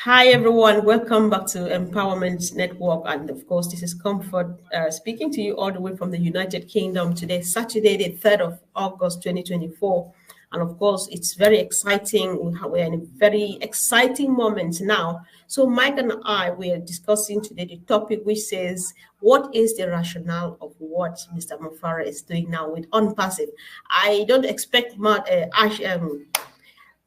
Hi everyone, welcome back to Empowerment Network, and of course this is Comfort speaking to you all the way from the United Kingdom today, Saturday the 3rd of August 2024, and of course it's very exciting. We're in a very exciting moment now. So Mike and I, we are discussing today the topic which says, what is the rationale of what Mr. Mufareh is doing now with Onpassive? I don't expect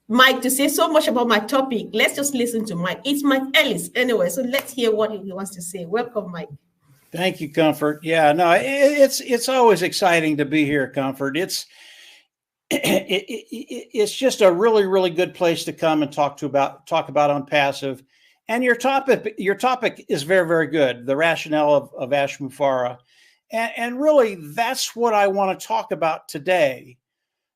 Mike to say so much about my topic. Let's just listen to Mike. It's Mike Ellis anyway, so let's hear what he wants to say. Welcome, Mike. Thank you, Comfort. Yeah, no, it's always exciting to be here, Comfort. It's just a really good place to come and talk about Onpassive. And your topic is very good. The rationale of Ash Mufareh, and really that's what I want to talk about today.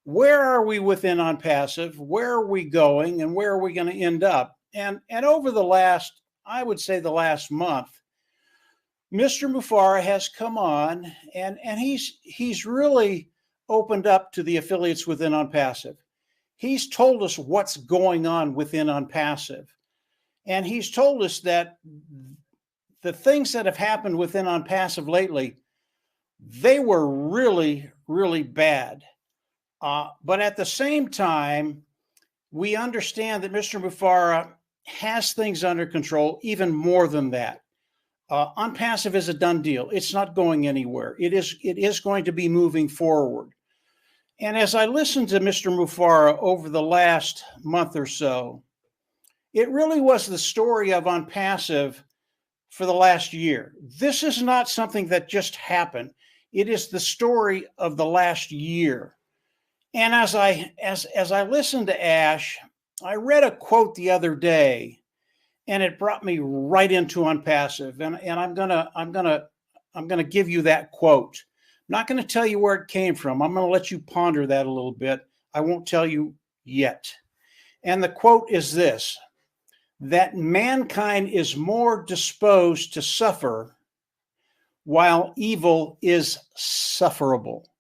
Where are we within Onpassive? Where are we going, and where are we going to end up? And over the last, I would say the last month, Mr. Mufareh has come on and he's really opened up to the affiliates within Onpassive. He's told us what's going on within Onpassive. And he's told us that the things that have happened within Onpassive lately, they were really bad. But at the same time, we understand that Mr. Mufareh has things under control, even more than that. Onpassive is a done deal. It's not going anywhere. It is going to be moving forward. And as I listened to Mr. Mufareh over the last month or so, it really was the story of Onpassive for the last year. This is not something that just happened. It is the story of the last year. And as I listened to Ash, I read a quote the other day, and it brought me right into Onpassive. And I'm gonna give you that quote. I'm not going to tell you where it came from. I'm going to let you ponder that a little bit. I won't tell you yet. And the quote is this: that mankind is more disposed to suffer, while evil is sufferable.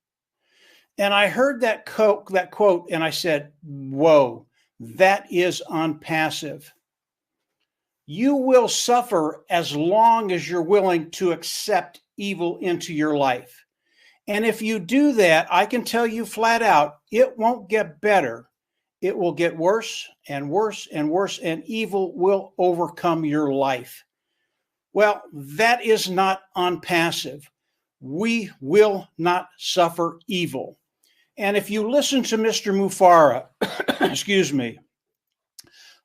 And I heard that quote, and I said, whoa, that is Onpassive. You will suffer as long as you're willing to accept evil into your life. And if you do that, I can tell you flat out, it won't get better. It will get worse and worse and worse, and evil will overcome your life. Well, that is not Onpassive. We will not suffer evil. And if you listen to Mr. Mufareh, excuse me,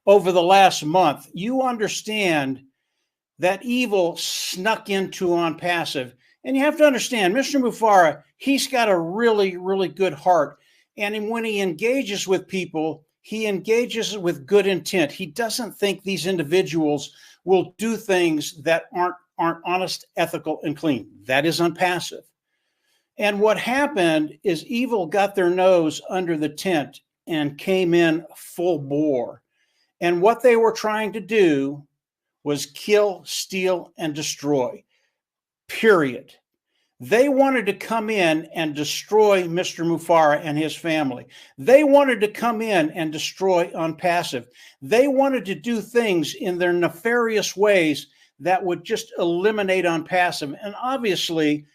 over the last month, you understand that evil snuck into Onpassive. And you have to understand, Mr. Mufareh, he's got a really good heart. And when he engages with people, he engages with good intent. He doesn't think these individuals will do things that aren't honest, ethical, and clean. That is Onpassive. And what happened is evil got their nose under the tent and came in full bore. And what they were trying to do was kill, steal, and destroy. Period. They wanted to come in and destroy Mr. Mufareh and his family. They wanted to come in and destroy Onpassive. They wanted to do things in their nefarious ways that would just eliminate Onpassive. And obviously,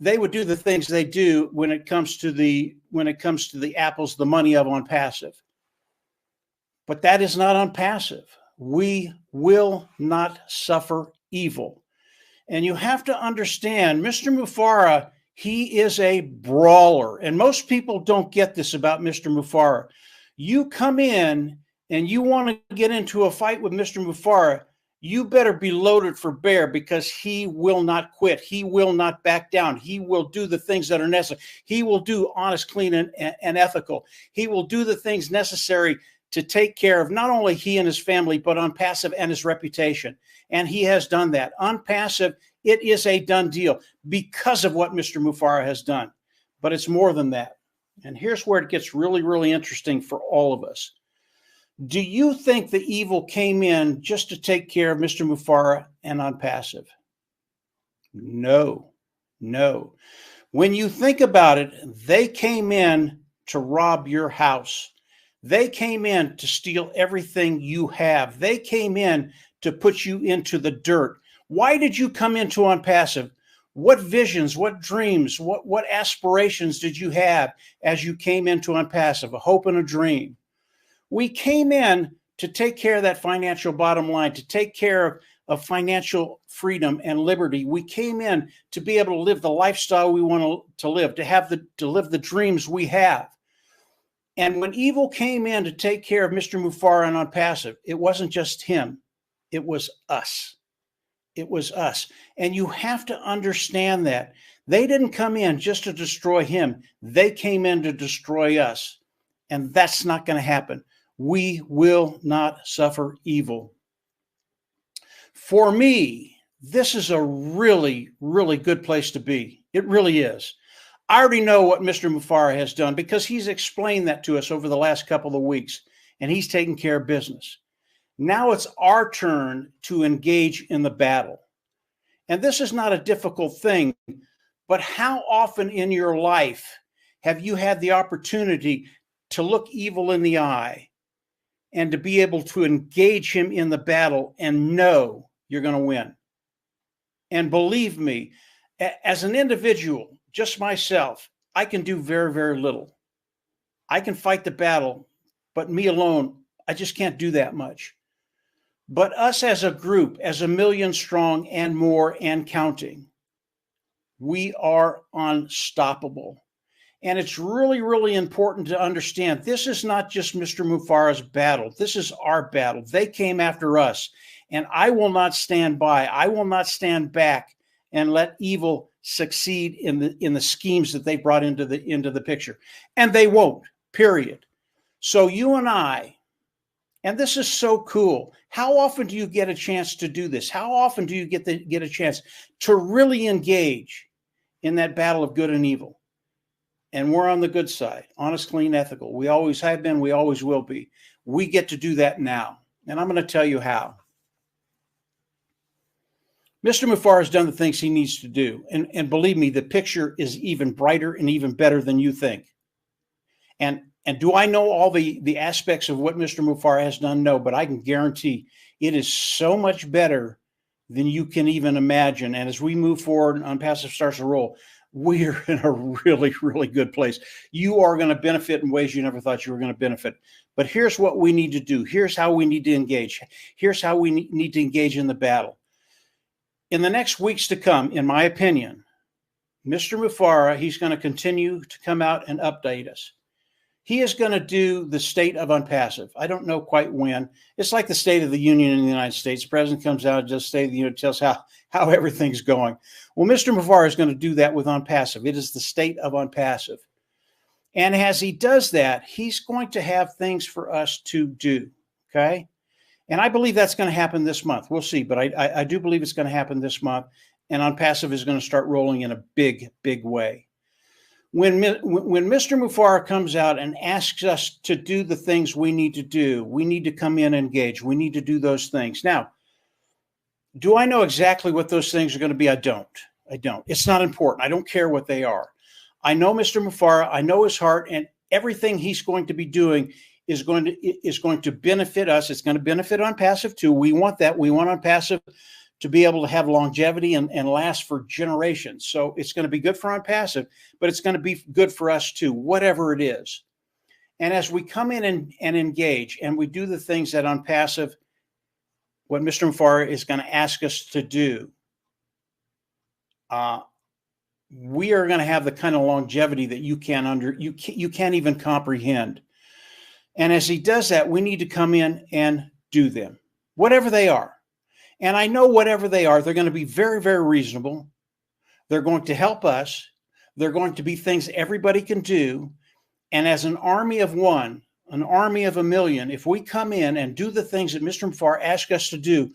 they would do the things they do when it comes to the apples, the money of Onpassive. But that is not Onpassive. We will not suffer evil. And you have to understand, Mr. Mufareh, he is a brawler. And most people don't get this about Mr. Mufareh. You come in and you want to get into a fight with Mr. Mufareh, you better be loaded for bear, because he will not quit. He will not back down. He will do the things that are necessary. He will do honest, clean, and ethical. He will do the things necessary to take care of not only he and his family, but Onpassive and his reputation. And he has done that. Onpassive, it is a done deal because of what Mr. Mufareh has done. But it's more than that. And here's where it gets really interesting for all of us. Do you think the evil came in just to take care of Mr. Mufareh and Onpassive? No. When you think about it, they came in to rob your house. They came in to steal everything you have. They came in to put you into the dirt. Why did you come into Onpassive? What visions, what dreams, what aspirations did you have as you came into Onpassive? A hope and a dream. We came in to take care of that financial bottom line, to take care of financial freedom and liberty. We came in to be able to live the lifestyle we want to live, to live the dreams we have. And when evil came in to take care of Mr. Mufareh and Onpassive, it wasn't just him. It was us. It was us. And you have to understand that. They didn't come in just to destroy him. They came in to destroy us. And that's not going to happen. We will not suffer evil. For me, this is a really, really good place to be. It really is. I already know what Mr. Mufareh has done because he's explained that to us over the last couple of weeks, and he's taken care of business. Now it's our turn to engage in the battle. And this is not a difficult thing, but how often in your life have you had the opportunity to look evil in the eye and to be able to engage him in the battle and know you're going to win? And believe me, as an individual, just myself, I can do very, very little. I can fight the battle, but me alone, I just can't do that much. But us as a group, as 1 million strong and more and counting, we are unstoppable. And it's really, really important to understand this is not just Mr. Mufareh's battle. This is our battle. They came after us. And I will not stand by. I will not stand back and let evil succeed in the schemes that they brought into the picture. And they won't, period. So you and I, and this is so cool. How often do you get a chance to do this? How often do you get a chance to really engage in that battle of good and evil? And we're on the good side, honest, clean, ethical. We always have been, we always will be. We get to do that now. And I'm going to tell you how. Mr. Mufareh has done the things he needs to do. And believe me, the picture is even brighter and even better than you think. And do I know all the aspects of what Mr. Mufareh has done? No, but I can guarantee it is so much better than you can even imagine. And as we move forward and Onpassive starts to roll, we're in a really, really good place. You are going to benefit in ways you never thought you were going to benefit. But here's what we need to do. Here's how we need to engage. Here's how we need to engage in the battle. In the next weeks to come, in my opinion, Mr. Mufareh, he's going to continue to come out and update us. He is going to do the state of Onpassive. I don't know quite when. It's like the State of the Union in the United States. The president comes out and just State of the Union, tells how everything's going. Well, Mr. Mufareh is going to do that with Onpassive. It is the state of Onpassive. And as he does that, he's going to have things for us to do, okay? And I believe that's going to happen this month. We'll see, but I do believe it's going to happen this month, and Onpassive is going to start rolling in a big, big way. When Mr. Mufareh comes out and asks us to do the things we need to do, we need to come in and engage. We need to do those things. Now, do I know exactly what those things are going to be? I don't. It's not important. I don't care what they are. I know Mr. Mufareh. I know his heart, and everything he's going to be doing is going to benefit us. It's going to benefit Onpassive too. We want that. We want Onpassive to be able to have longevity and last for generations. So it's going to be good for Onpassive, but it's going to be good for us too, whatever it is. And as we come in and engage and we do the things that Onpassive, what Mr. Mufareh is going to ask us to do, we are going to have the kind of longevity that you can't even comprehend. And as he does that, we need to come in and do them, whatever they are. And I know whatever they are, they're going to be very, very reasonable. They're going to help us. They're going to be things everybody can do. And as an army of one, an army of 1 million, if we come in and do the things that Mr. Mufareh asked us to do,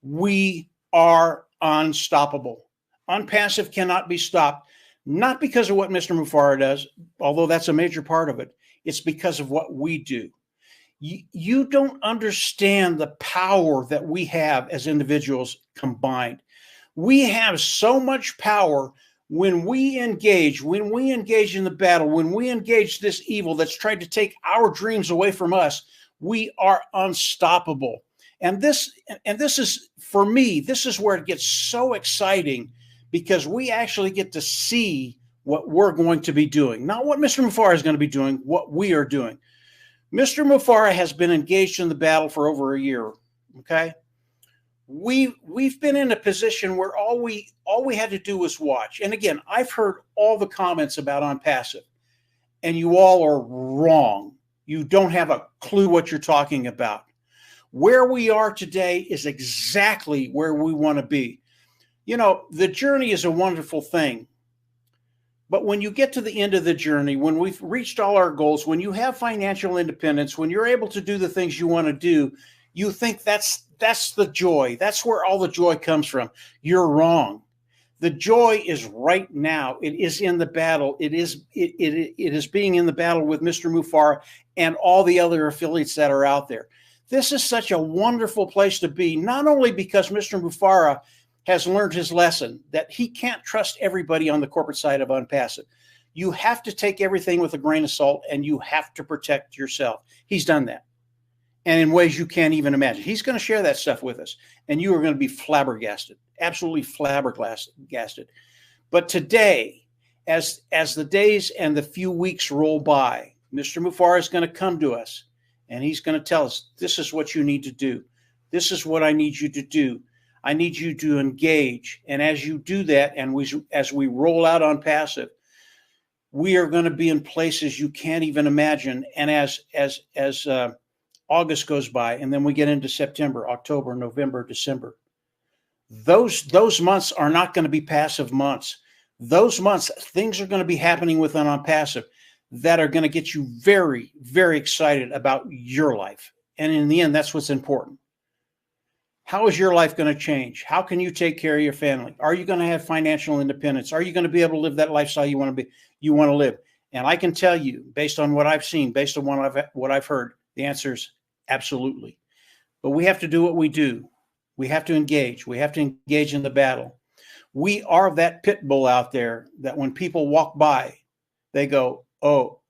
we are unstoppable. Onpassive cannot be stopped, not because of what Mr. Mufareh does, although that's a major part of it. It's because of what we do. You don't understand the power that we have as individuals combined. We have so much power. when we engage in the battle, when we engage this evil that's tried to take our dreams away from us, we are unstoppable. And this is, for me, this is where it gets so exciting, because we actually get to see what we're going to be doing. Not what Mr. Mufareh is going to be doing, what we are doing. Mr. Mufareh has been engaged in the battle for over a year, okay? We've been in a position where all we had to do was watch. And again, I've heard all the comments about Onpassive, and you all are wrong. You don't have a clue what you're talking about. Where we are today is exactly where we want to be. You know, the journey is a wonderful thing. But when you get to the end of the journey, when we've reached all our goals, when you have financial independence, when you're able to do the things you want to do, you think that's the joy. That's where all the joy comes from. You're wrong. The joy is right now. It is in the battle. It is being in the battle with Mr. Mufareh and all the other affiliates that are out there. This is such a wonderful place to be, not only because Mr. Mufareh has learned his lesson that he can't trust everybody on the corporate side of Onpassive. You have to take everything with a grain of salt, and you have to protect yourself. He's done that, and in ways you can't even imagine. He's going to share that stuff with us, and you are going to be flabbergasted, absolutely flabbergasted. But today, as the days and the few weeks roll by, Mr. Mufareh is going to come to us, and he's going to tell us, this is what you need to do. This is what I need you to do. I need you to engage. And as you do that, and as we roll out Onpassive, we are going to be in places you can't even imagine. And as August goes by, and then we get into September, October, November, December, those months are not going to be passive months. Those months, things are going to be happening within Onpassive that are going to get you very, very excited about your life. And in the end, that's what's important. How is your life going to change? How can you take care of your family? Are you going to have financial independence? Are you going to be able to live that lifestyle you want to live? And I can tell you, based on what I've seen, based on what I've heard, the answer is absolutely. But we have to do what we do. We have to engage. We have to engage in the battle. We are that pit bull out there that when people walk by, they go, oh,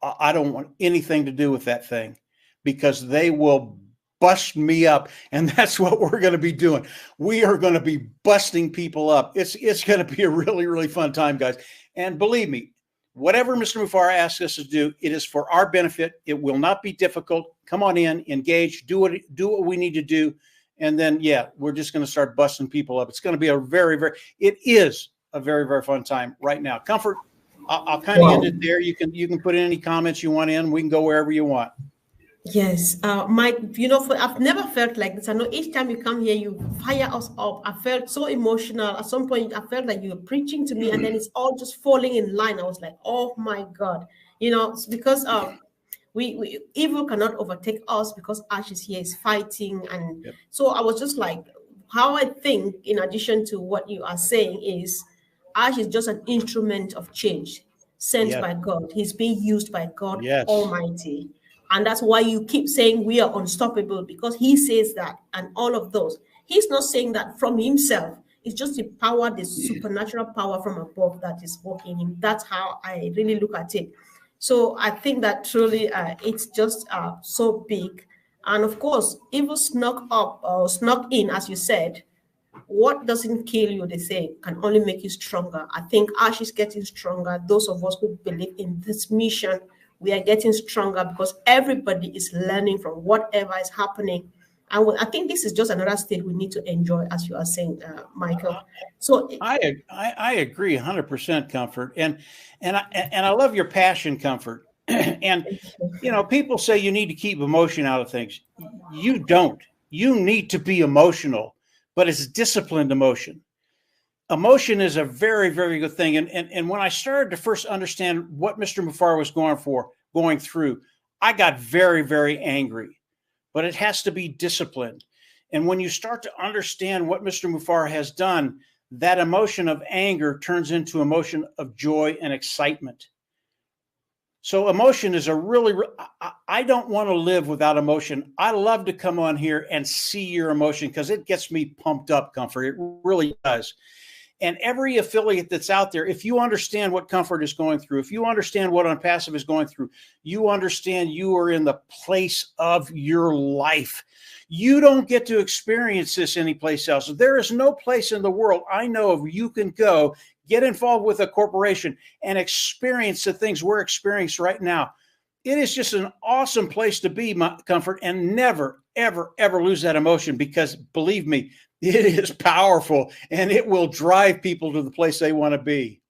I don't want anything to do with that thing, because they will bust me up. And that's what we're going to be doing. We are going to be busting people up. It's going to be a really, really fun time, guys. And believe me, whatever Mr. Mufareh asks us to do, it is for our benefit. It will not be difficult. Come on in, engage, do what we need to do. And then, yeah, we're just going to start busting people up. It's going to be it is a very, very fun time right now. Comfort, I'll kind of end it there. You can put in any comments you want in. We can go wherever you want. Yes, Mike, I've never felt like this. I know each time you come here, you fire us up. I felt so emotional. At some point, I felt like you were preaching to me, and then it's all just falling in line. I was like, oh my God, because we evil cannot overtake us, because Ash is here, is fighting. And so I was just like, how I think, in addition to what you are saying, is Ash is just an instrument of change sent by God. He's being used by God Almighty. And that's why you keep saying we are unstoppable, because he says that, and all of those. He's not saying that from himself. It's just the power, the supernatural power from above that is working him. That's how I really look at it. So I think that truly it's just so big. And of course, evil snuck up or snuck in, as you said. What doesn't kill you, they say, can only make you stronger. I think Ash is getting stronger. Those of us who believe in this mission, we are getting stronger, because everybody is learning from whatever is happening. And I think this is just another state we need to enjoy, as you are saying, Michael. So I agree 100%, Comfort. And I love your passion, Comfort. And, people say you need to keep emotion out of things. You don't. You need to be emotional, but it's disciplined emotion. Emotion is a very, very good thing. And when I started to first understand what Mr. Mufareh was going through, I got very, very angry. But it has to be disciplined. And when you start to understand what Mr. Mufareh has done, that emotion of anger turns into emotion of joy and excitement. So emotion is I don't want to live without emotion. I love to come on here and see your emotion, because it gets me pumped up, Comfort. It really does. And every affiliate that's out there, if you understand what Comfort is going through, if you understand what Onpassive is going through, you understand you are in the place of your life. You don't get to experience this anyplace else. There is no place in the world I know of you can go, get involved with a corporation, and experience the things we're experiencing right now. It is just an awesome place to be, Comfort, and never, ever, ever lose that emotion, because believe me, it is powerful and it will drive people to the place they want to be.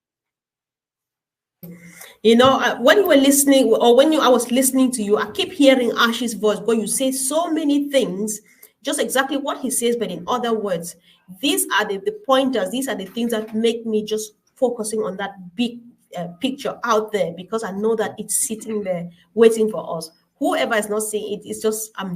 You know, when you were listening, or I was listening to you, I keep hearing Ash's voice, but you say so many things, just exactly what he says, but in other words. These are the pointers, these are the things that make me just focusing on that big picture out there, because I know that it's sitting there waiting for us. Whoever is not seeing it, it's just, I'm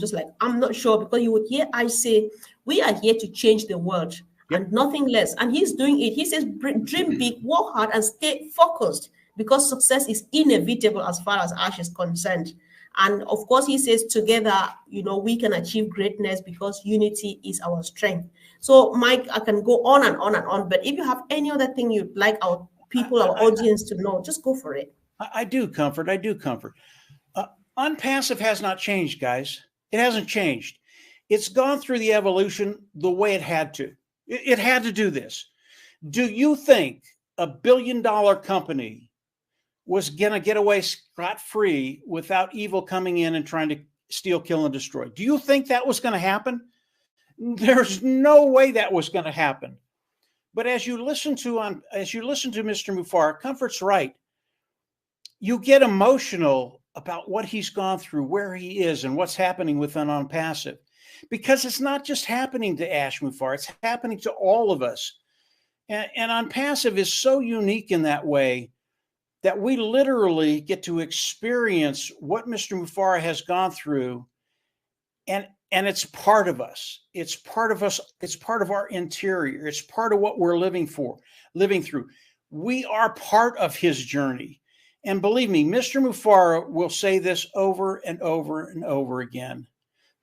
not sure, because you would hear I say, we are here to change the world. Yep. And nothing less. And he's doing it. He says, dream big, work hard, and stay focused, because success is inevitable as far as Ash is concerned. And of course, he says, together, you know, we can achieve greatness, because unity is our strength. So, Mike, I can go on and on and on, but if you have any other thing you'd like our people, our audience to know, just go for it. I do, Comfort. I do, Comfort. Onpassive has not changed, guys. It hasn't changed. It's gone through the evolution the way it had to. It had to do this. Do you think a billion-dollar company was going to get away scot-free without evil coming in and trying to steal, kill, and destroy? Do you think that was going to happen? There's no way that was going to happen. But as you listen to Mr. Mufareh, Comfort's right. You get emotional about what he's gone through, where he is, and what's happening within Onpassive, because it's not just happening to Ash Mufareh; it's happening to all of us. And Onpassive is so unique in that way that we literally get to experience what Mr. Mufareh has gone through, and it's part of us. It's part of us. It's part of our interior. It's part of what we're living through. We are part of his journey. And believe me, Mr. Mufareh will say this over and over and over again.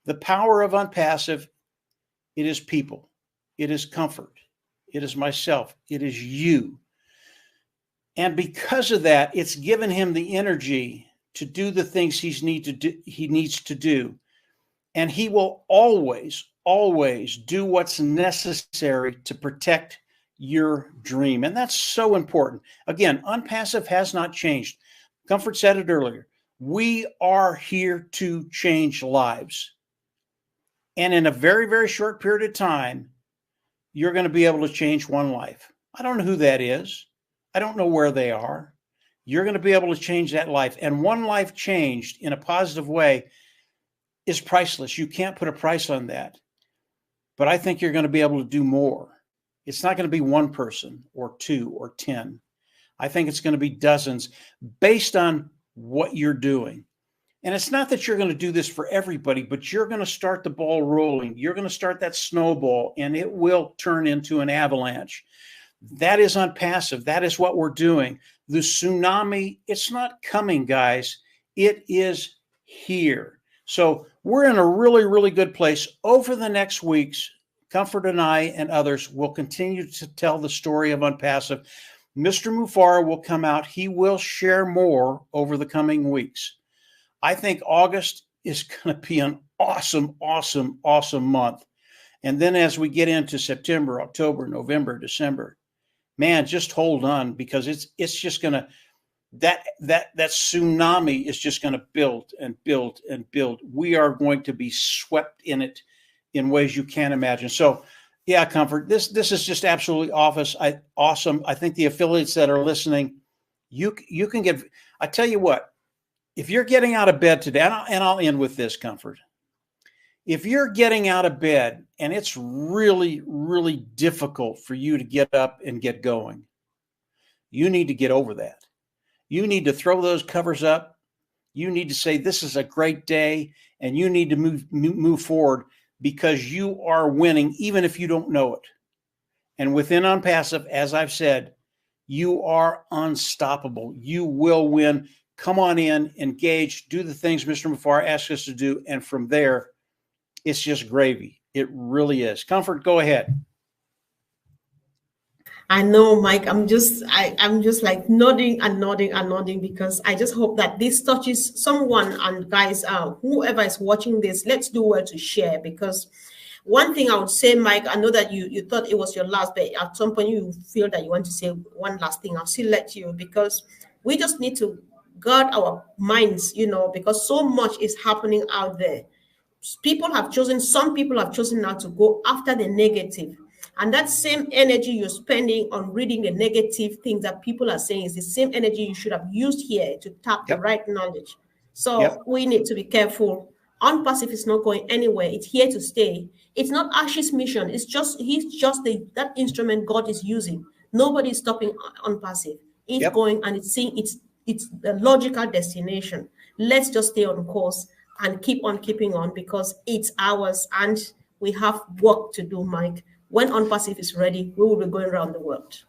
The power of Onpassive, it is people. It is Comfort. It is myself. It is you. And because of that, it's given him the energy to do the things he needs to do. And he will always, always do what's necessary to protect your dream. And that's so important. Again, Onpassive has not changed. Comfort said it earlier. We are here to change lives. And in a very, very short period of time, you're going to be able to change one life. I don't know who that is. I don't know where they are. You're going to be able to change that life. And one life changed in a positive way is priceless. You can't put a price on that. But I think you're going to be able to do more. It's not going to be one person or 2 or 10. I think it's going to be dozens based on what you're doing. And it's not that you're going to do this for everybody, but you're going to start the ball rolling. You're going to start that snowball, and it will turn into an avalanche. That is Onpassive. That is what we're doing. The tsunami, it's not coming, guys. It is here. So we're in a really, really good place. Over the next weeks, Comfort and I and others will continue to tell the story of Onpassive. Mr. Mufareh will come out. He will share more over the coming weeks. I think August is going to be an awesome, awesome, awesome month. And then as we get into September, October, November, December, man, just hold on, because it's just going to, that tsunami is just going to build and build and build. We are going to be swept in it in ways you can't imagine. So yeah, Comfort, this is just absolutely awesome. I think the affiliates that are listening, you can get, I tell you what, if you're getting out of bed today, and I'll end with this, Comfort. If you're getting out of bed and it's really, really difficult for you to get up and get going, you need to get over that. You need to throw those covers up. You need to say, this is a great day, and you need to move forward, because you are winning, even if you don't know it. And within Onpassive, as I've said, you are unstoppable. You will win. Come on in, engage, do the things Mr. Mufareh asks us to do, and from there, it's just gravy. It really is. Comfort, go ahead. I know, Mike. I'm just like nodding and nodding and nodding because I just hope that this touches someone. And guys, whoever is watching this, let's do well to share, because one thing I would say, Mike, I know that you thought it was your last, but at some point you feel that you want to say one last thing. I'll still let you, because we just need to guard our minds, because so much is happening out there. Some people have chosen now to go after the negative, and that same energy you're spending on reading the negative things that people are saying is the same energy you should have used here to tap the right knowledge. So we need to be careful. Onpassive is not going anywhere. It's here to stay. It's not Ash's mission. He's just that instrument God is using. Nobody is stopping Onpassive. It's going, and it's seeing it's the logical destination. Let's just stay on course and keep on keeping on, because it's ours and we have work to do, Mike. When Onpassive is ready, we will be going around the world.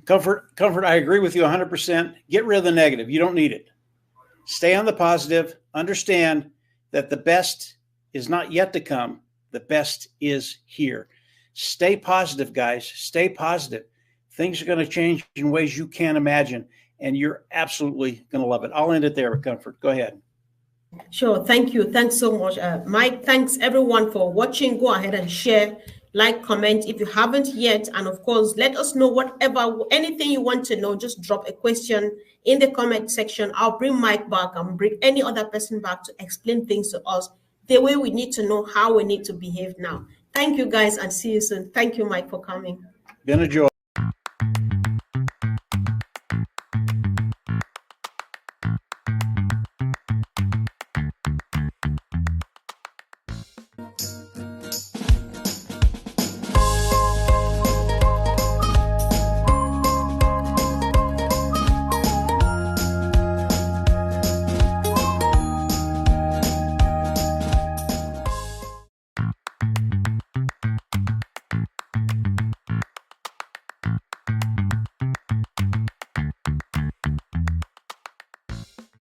Comfort, I agree with you 100%. Get rid of the negative. You don't need it. Stay on the positive. Understand that the best is not yet to come. The best is here. Stay positive, guys. Stay positive. Things are going to change in ways you can't imagine, and you're absolutely going to love it. I'll end it there with Comfort. Go ahead. Sure. Thank you. Thanks so much, Mike. Thanks, everyone, for watching. Go ahead and share, like, comment if you haven't yet. And of course, let us know anything you want to know. Just drop a question in the comment section. I'll bring Mike back and bring any other person back to explain things to us the way we need to know how we need to behave now. Thank you, guys, and see you soon. Thank you, Mike, for coming. Been a joy.